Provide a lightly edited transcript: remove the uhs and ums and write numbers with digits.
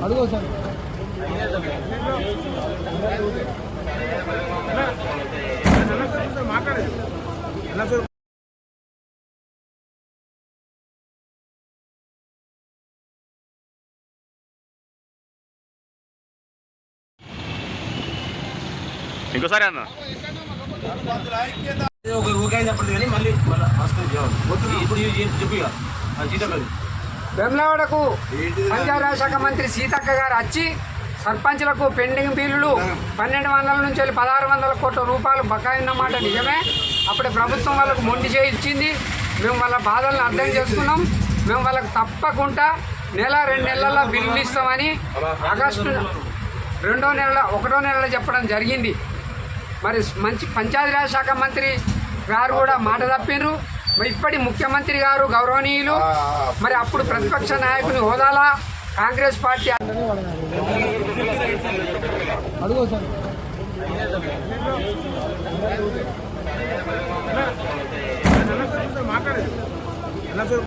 అడుగు సార్ మాట్లాడేది ఇంకోసారి అన్న వేములవాడకు పంచాయతీరాజ్ శాఖ మంత్రి సీతక్క గారు వచ్చి సర్పంచ్లకు పెండింగ్ బిల్లులు 1200 నుంచి 1600 కోట్ల రూపాయలు బకాయి ఉన్నమాట నిజమే. అప్పుడే ప్రభుత్వం వాళ్ళకు మొండి చేయించింది. మేము వాళ్ళ బాధలను అర్థం చేసుకున్నాం. మేము వాళ్ళకు తప్పకుండా నెల 2 నెలల బిల్లులు ఇస్తామని ఆగస్టు 2వ నెల 1వ నెలలో చెప్పడం జరిగింది. మరి మంచి పంచాయతీరాజ్ శాఖ మంత్రి గారు కూడా మాట తప్పినరు. ఇప్పటి ముఖ్యమంత్రి గారు గౌరవనీయులు మరి అప్పుడు ప్రతిపక్ష నాయకుని హోదాలా కాంగ్రెస్ పార్టీ అడుగు సార్ మాట్లాడేది